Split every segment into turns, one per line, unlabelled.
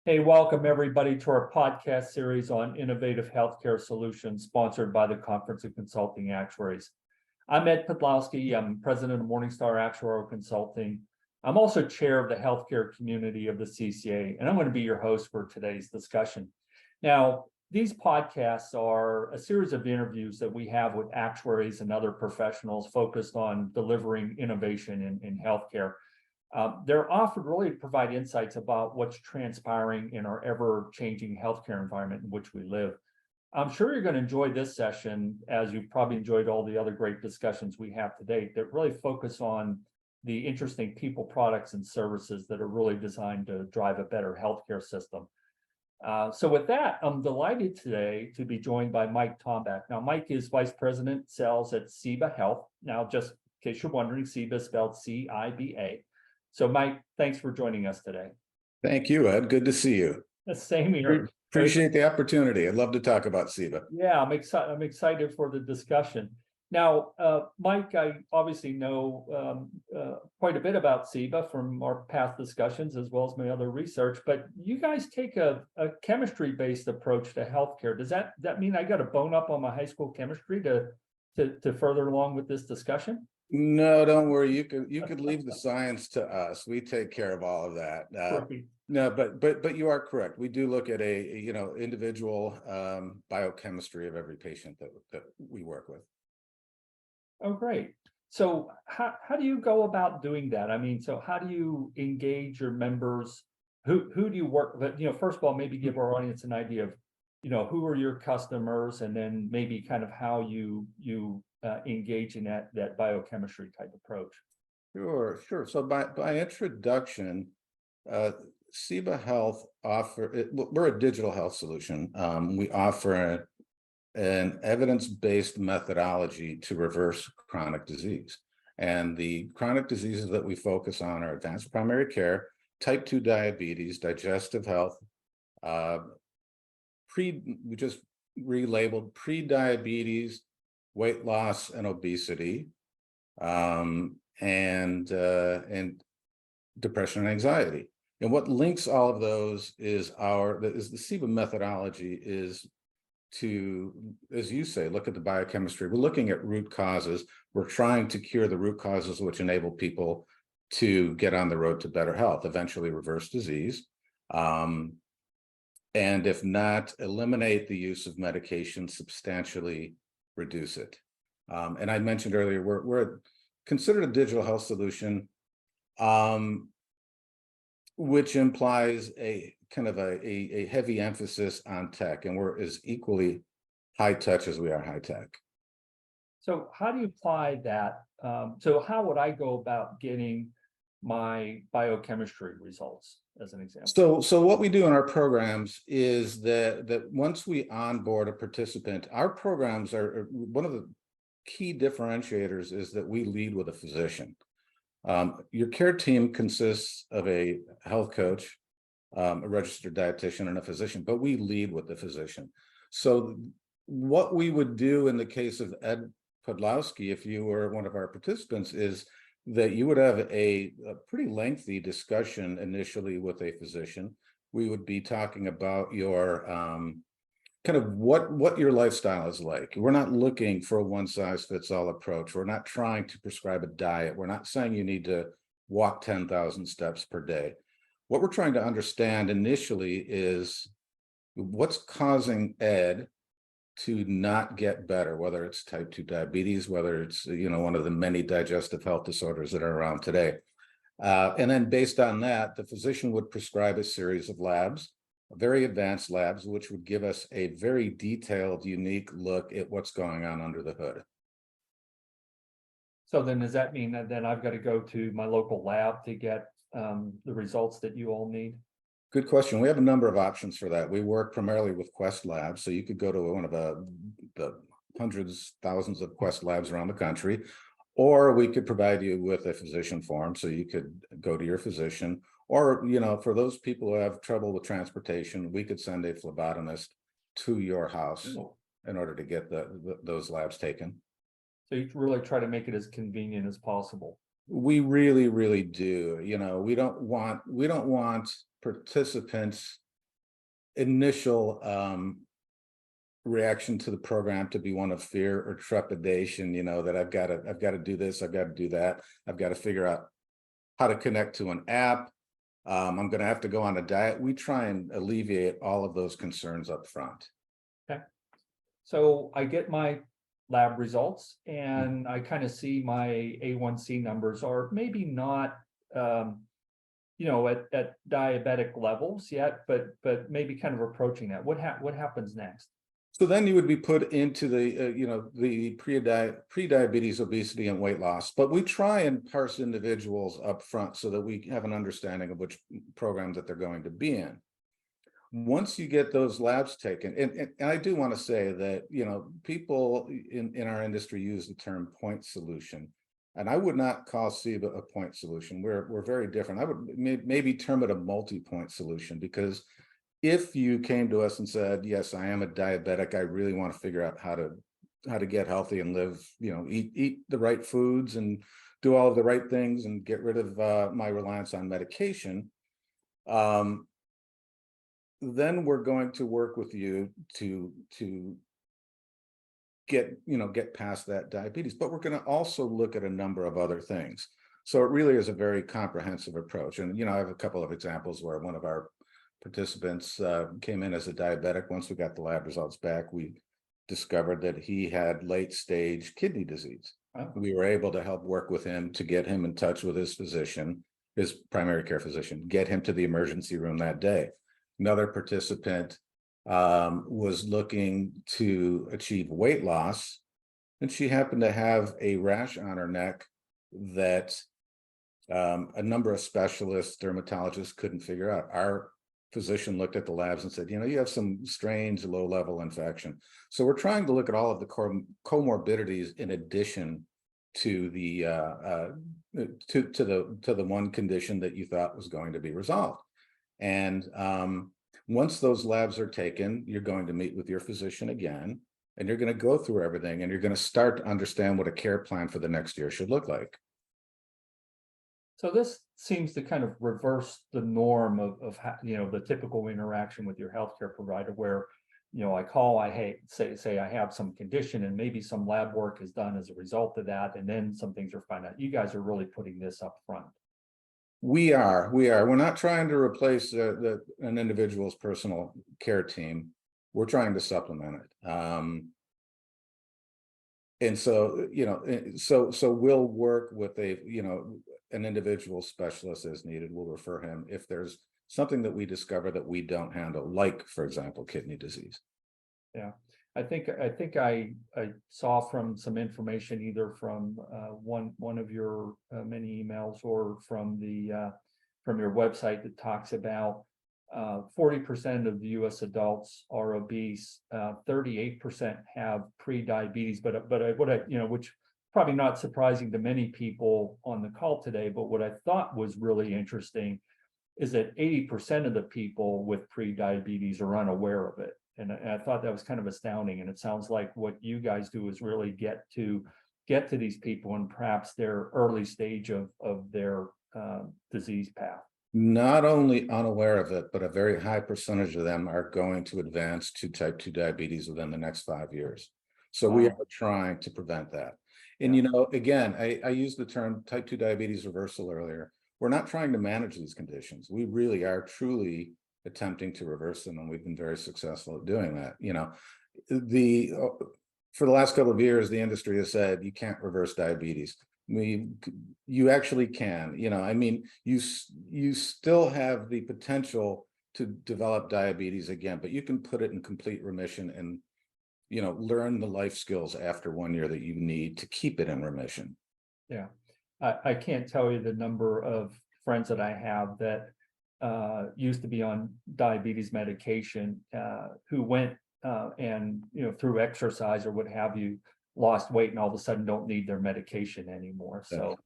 Hey, welcome everybody to our podcast series on innovative healthcare solutions sponsored by the Conference of Consulting Actuaries. I'm Ed Pudlowski. I'm president of Morningstar Actuarial Consulting. I'm also chair of the healthcare community of the CCA, and I'm going to be your host for today's discussion. Now, these podcasts are a series of interviews that we have with actuaries and other professionals focused on delivering innovation in healthcare. They're offered really to provide insights about what's transpiring in our ever-changing healthcare environment in which we live. I'm sure you're going to enjoy this session, as you've probably enjoyed all the other great discussions we have to date that really focus on the interesting people, products, and services that are really designed to drive a better healthcare system. So with that, I'm delighted today to be joined by Mike Tomback. Now, Mike is Vice President Sales at Ciba Health. Now, just in case you're wondering, Ciba is spelled C-I-B-A. So Mike, thanks for joining us today.
Thank you, Ed. Good to see you.
The same here.
Appreciate the opportunity. I'd love to talk about Ciba.
Yeah, I'm excited for the discussion. Now, Mike, I obviously know quite a bit about Ciba from our past discussions as well as my other research, but you guys take a chemistry-based approach to healthcare. Does that mean I got to bone up on my high school chemistry to further along with this discussion?
No, don't worry. You could leave the science to us. We take care of all of that. No, but you are correct. We do look at individual biochemistry of every patient that we work with.
Oh, great. So how do you go about doing that? I mean, so how do you engage your members? Who do you work with? First of all, maybe give our audience an idea of, who are your customers, and then maybe kind of how you engage in that biochemistry type approach.
Sure. So by introduction, Ciba Health we're a digital health solution. We offer an evidence-based methodology to reverse chronic disease. And the chronic diseases that we focus on are advanced primary care, type 2 diabetes, digestive health, we just relabeled pre-diabetes, weight loss and obesity, and depression and anxiety. And what links all of those is the Ciba methodology is to, as you say, look at the biochemistry. We're looking at root causes. We're trying to cure the root causes which enable people to get on the road to better health, eventually reverse disease. And if not, eliminate the use of medication, substantially reduce it. And I mentioned earlier, we're considered a digital health solution, which implies a kind of a heavy emphasis on tech, and we're as equally high touch as we are high tech.
So how do you apply that? So how would I go about getting my biochemistry results, as an example?
So what we do in our programs is that once we onboard a participant, our programs are one of the key differentiators is that we lead with a physician. Your care team consists of a health coach, a registered dietitian, and a physician, but we lead with the physician. So what we would do in the case of Ed Pudlowski, if you were one of our participants, is that you would have a pretty lengthy discussion initially with a physician. We would be talking about your kind of what your lifestyle is like. We're not looking for a one-size-fits-all approach. We're not trying to prescribe a diet. We're not saying you need to walk 10,000 steps per day. What we're trying to understand initially is what's causing Ed to not get better, whether it's type 2 diabetes, whether it's one of the many digestive health disorders that are around today. And then based on that, the physician would prescribe a series of labs, very advanced labs, which would give us a very detailed, unique look at what's going on under the hood.
So then does that mean that then I've got to go to my local lab to get the results that you all need?
Good question. We have a number of options for that. We work primarily with Quest Labs, so you could go to one of the hundreds, thousands of Quest Labs around the country, or we could provide you with a physician form, so you could go to your physician, or for those people who have trouble with transportation, we could send a phlebotomist to your house in order to get those labs taken.
So you really try to make it as convenient as possible.
We really, really do. We don't want participants initial reaction to the program to be one of fear or trepidation, that I've got to do this, I've got to do that, I've got to figure out how to connect to an app. I'm going to have to go on a diet. We try and alleviate all of those concerns up front.
Okay. So I get my lab results and I kind of see my A1C numbers are maybe not, at diabetic levels yet, but maybe kind of approaching that. What happens next?
So then you would be put into the, the pre-diabetes, obesity, and weight loss. But we try and parse individuals up front so that we have an understanding of which program that they're going to be in. Once you get those labs taken, and I do want to say that, people in our industry use the term point solution, and I would not call Ciba a point solution. We're very different. I would maybe term it a multi-point solution, because if you came to us and said, yes, I am a diabetic, I really want to figure out how to get healthy and live, eat the right foods and do all of the right things and get rid of my reliance on medication, then we're going to work with you to get past that diabetes. But we're going to also look at a number of other things. So it really is a very comprehensive approach. And, I have a couple of examples where one of our participants came in as a diabetic. Once we got the lab results back, we discovered that he had late-stage kidney disease.
Oh.
We were able to help work with him to get him in touch with his physician, his primary care physician, get him to the emergency room that day. Another participant was looking to achieve weight loss, and she happened to have a rash on her neck that a number of specialists, dermatologists couldn't figure out. Our physician looked at the labs and said, you have some strange low-level infection. So we're trying to look at all of the comorbidities in addition to the to the one condition that you thought was going to be resolved. And once those labs are taken, you're going to meet with your physician again, and you're going to go through everything, and you're going to start to understand what a care plan for the next year should look like.
So this seems to kind of reverse the norm of the typical interaction with your healthcare provider, where I call, say I have some condition, and maybe some lab work is done as a result of that, and then some things are found out. You guys are really putting this up front.
We are. We're not trying to replace an individual's personal care team. We're trying to supplement it. And so, so we'll work with an individual specialist as needed. We'll refer him if there's something that we discover that we don't handle, like, for example, kidney disease.
Yeah, I think I saw from some information, either from one of your many emails or from your website, that talks about 40% of the U.S. adults are obese, 38% have pre-diabetes, which probably not surprising to many people on the call today. But what I thought was really interesting is that 80% of the people with pre-diabetes are unaware of it. And I thought that was kind of astounding. And it sounds like what you guys do is really get to these people in perhaps their early stage of their disease path.
Not only unaware of it, but a very high percentage of them are going to advance to type 2 diabetes within the next 5 years. So we are trying to prevent that. And, again, I used the term type 2 diabetes reversal earlier. We're not trying to manage these conditions. We really are truly attempting to reverse them, and we've been very successful at doing that. For the last couple of years, the industry has said you can't reverse diabetes. You actually can. You still have the potential to develop diabetes again, but you can put it in complete remission and learn the life skills after 1 year that you need to keep it in remission.
Yeah, I can't tell you the number of friends that I have that used to be on diabetes medication, who went and through exercise or what have you, lost weight, and all of a sudden don't need their medication anymore. So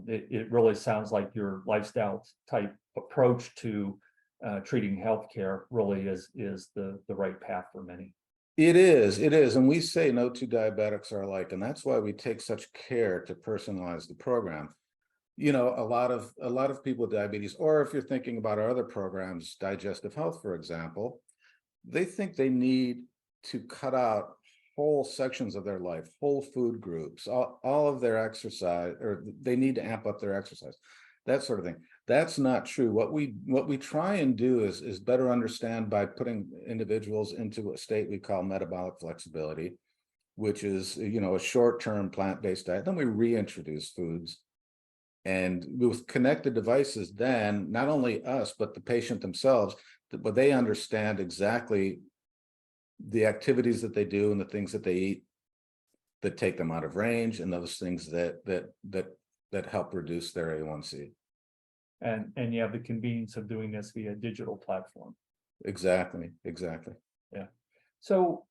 it really sounds like your lifestyle type approach to treating healthcare really is the right path for many.
It is. And we say no two diabetics are alike. And that's why we take such care to personalize the program. A lot of people with diabetes, or if you're thinking about our other programs, digestive health, for example, they think they need to cut out whole sections of their life, whole food groups, all of their exercise, or they need to amp up their exercise, that sort of thing. That's not true. What we try and do is better understand by putting individuals into a state we call metabolic flexibility, which is, a short-term plant-based diet. Then we reintroduce foods. And with connected devices, then not only us, but the patient themselves, but they understand exactly the activities that they do and the things that they eat that take them out of range, and those things that help reduce their A1C.
And you have the convenience of doing this via digital platform.
Exactly.
Yeah. So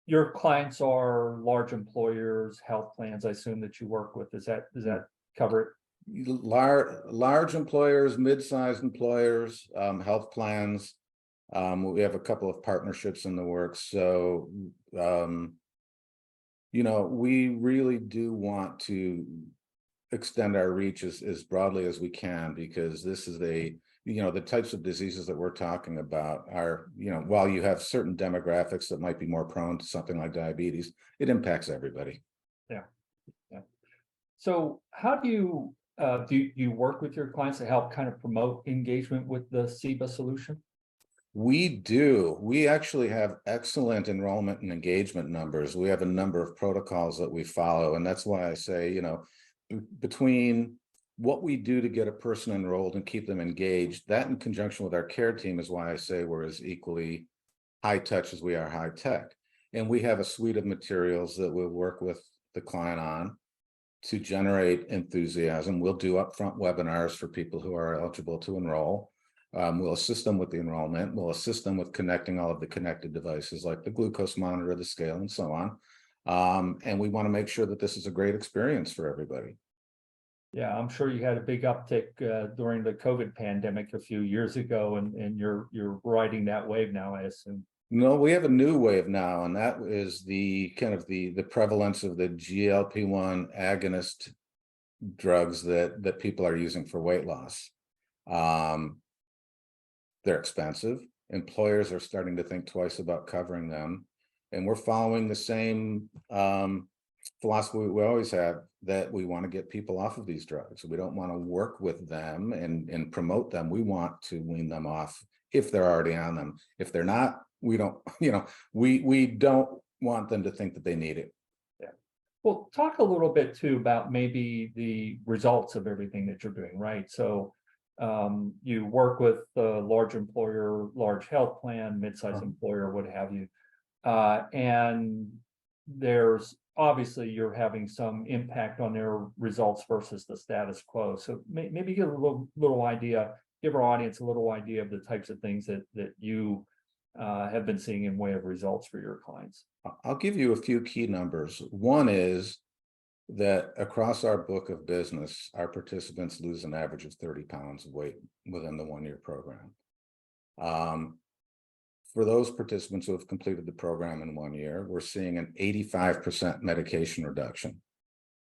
your clients are large employers, health plans, I assume, that you work with. Does that cover it?
Large employers, mid-sized employers, health plans. We have a couple of partnerships in the works. So, we really do want to extend our reach as broadly as we can, because this is the types of diseases that we're talking about are, while you have certain demographics that might be more prone to something like diabetes, it impacts everybody.
Yeah. So how do you work with your clients to help kind of promote engagement with the Ciba solution?
We do. We actually have excellent enrollment and engagement numbers. We have a number of protocols that we follow. And that's why I say, between what we do to get a person enrolled and keep them engaged, that in conjunction with our care team is why I say we're as equally high touch as we are high tech. And we have a suite of materials that we'll work with the client on to generate enthusiasm. We'll do upfront webinars for people who are eligible to enroll. We'll assist them with the enrollment. We'll assist them with connecting all of the connected devices like the glucose monitor, the scale, and so on. And we want to make sure that this is a great experience for everybody.
Yeah, I'm sure you had a big uptick during the COVID pandemic a few years ago, and you're riding that wave now, I assume.
No, we have a new wave now, and that is the kind of the prevalence of the GLP-1 agonist drugs that people are using for weight loss. They're expensive. Employers are starting to think twice about covering them. And we're following the same philosophy we always have, that we want to get people off of these drugs. We don't want to work with them and promote them. We want to wean them off if they're already on them. If they're not, we don't, we don't want them to think that they need it.
Yeah. Well, talk a little bit too about maybe the results of everything that you're doing, right? So you work with a large employer, large health plan, mid-sized employer, what have you. And there's obviously you're having some impact on their results versus the status quo. So maybe give a little idea, give our audience a little idea of the types of things that you have been seeing in way of results for your clients.
I'll give you a few key numbers. One is that across our book of business, our participants lose an average of 30 pounds of weight within the 1-year program. For those participants who have completed the program in 1 year, we're seeing an 85% medication reduction.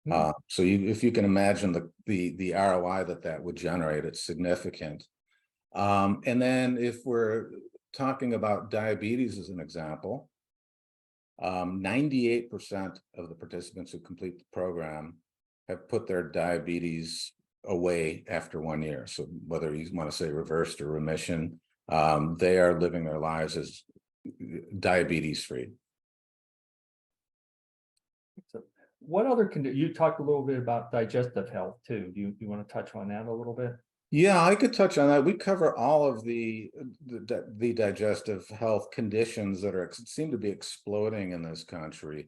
So if you can imagine the ROI that would generate, it's significant. And then if we're talking about diabetes as an example, 98% of the participants who complete the program have put their diabetes away after 1 year. So whether you want to say reversed or remission, they are living their lives as diabetes free.
So what other you talked a little bit about digestive health too. Do you want to touch on that a little bit?
Yeah, I could touch on that. We cover all of the digestive health conditions that seem to be exploding in this country.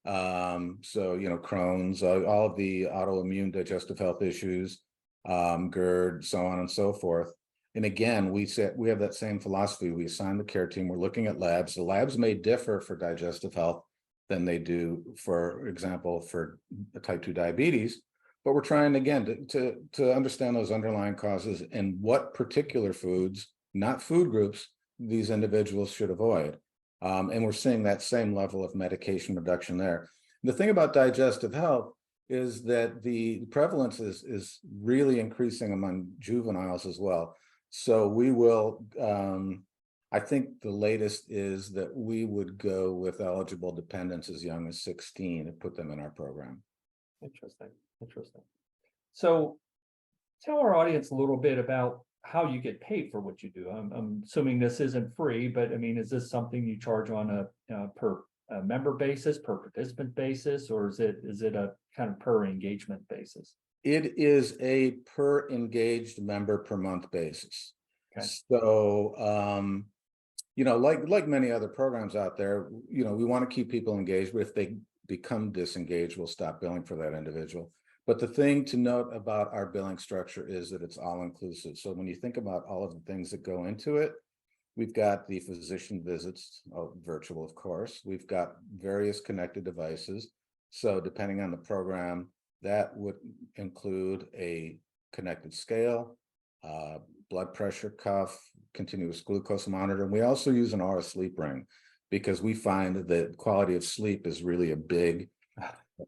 So, Crohn's, all of the autoimmune digestive health issues, GERD, so on and so forth. And again, we have that same philosophy. We assign the care team. We're looking at labs. The labs may differ for digestive health than they do, for example, for type 2 diabetes. But we're trying, again, to understand those underlying causes and what particular foods, not food groups, these individuals should avoid. And we're seeing that same level of medication reduction there. The thing about digestive health is that the prevalence is really increasing among juveniles as well. So we will, I think the latest is that we would go with eligible dependents as young as 16 and put them in our program.
Interesting, interesting. So tell our audience a little bit about how you get paid for what you do. I'm assuming this isn't free, but I mean, is this something you charge on a per member basis, per participant basis, or is it a kind of per engagement basis?
It is a per engaged member per month basis.
Okay.
So, you know, like many other programs out there, you know, we want to keep people engaged, but if they become disengaged, we'll stop billing for that individual. But the thing to note about our billing structure is that it's all inclusive. So when you think about all of the things that go into it, we've got the physician visits, virtual, of course. We've got various connected devices. So depending on the program, that would include a connected scale, blood pressure cuff, continuous glucose monitor. And we also use an Aura sleep ring because we find that quality of sleep is really a big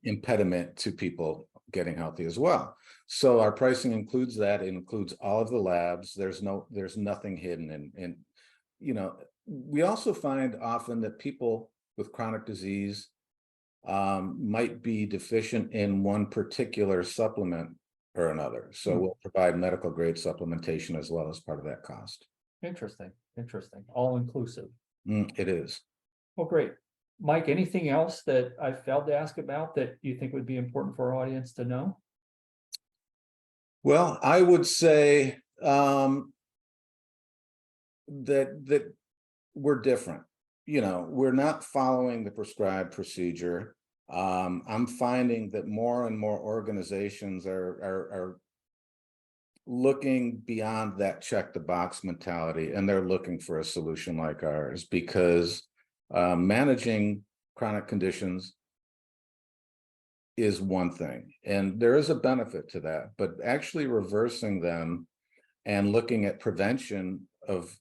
impediment to people getting healthy as well. So our pricing includes that. It includes all of the labs. There's nothing hidden. And you know, we also find often that people with chronic disease might be deficient in one particular supplement or another. So we'll provide medical grade supplementation as well as part of that cost.
Interesting, interesting. All inclusive.
It is.
Well, great. Mike, anything else that I failed to ask about that you think would be important for our audience to know?
Well, I would say that we're different. You know, we're not following the prescribed procedure. I'm finding that more and more organizations are looking beyond that check the box mentality, and they're looking for a solution like ours because managing chronic conditions is one thing, and there is a benefit to that, but actually reversing them and looking at prevention of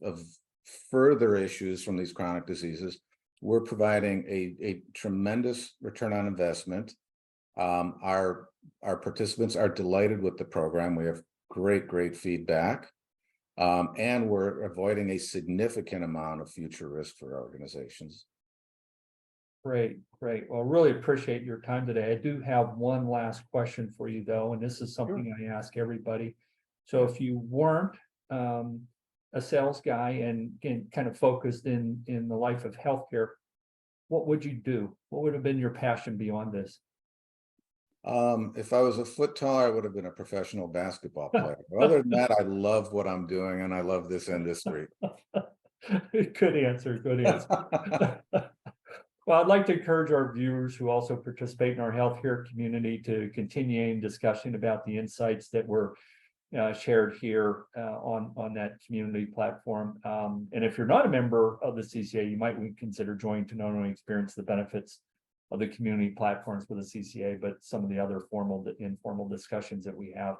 further issues from these chronic diseases, we're providing a tremendous return on investment. Our participants are delighted with the program. We have great feedback, and we're avoiding a significant amount of future risk for organizations.
Great. Well, really appreciate your time today. I do have one last question for you, though, and this is something I ask everybody. So if you weren't a sales guy and kind of focused in the life of healthcare, what would you do? What would have been your passion beyond this?
If I was a foot taller, I would have been a professional basketball player. Other than that, I love what I'm doing and I love this industry.
Good answer. Well, I'd like to encourage our viewers who also participate in our healthcare community to continue discussion about the insights that were shared here on that community platform. And if you're not a member of the CCA, you might consider joining to not only experience the benefits of the community platforms for the CCA, but some of the other formal to informal discussions that we have.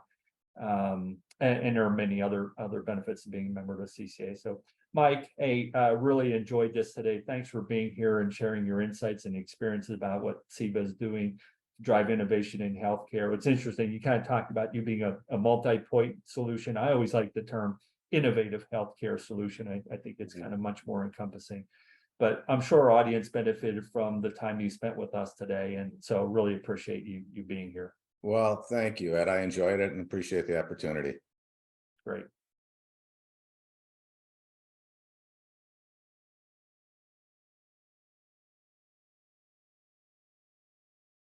And there are many other benefits of being a member of the CCA. So Mike, really enjoyed this today. Thanks for being here and sharing your insights and experiences about what Ciba is doing to drive innovation in healthcare. It's interesting, you kind of talked about you being a multi-point solution. I always like the term innovative healthcare solution. I think it's kind of much more encompassing. But I'm sure our audience benefited from the time you spent with us today. And so really appreciate you being here.
Well, thank you, Ed. I enjoyed it and appreciate the opportunity.
Great.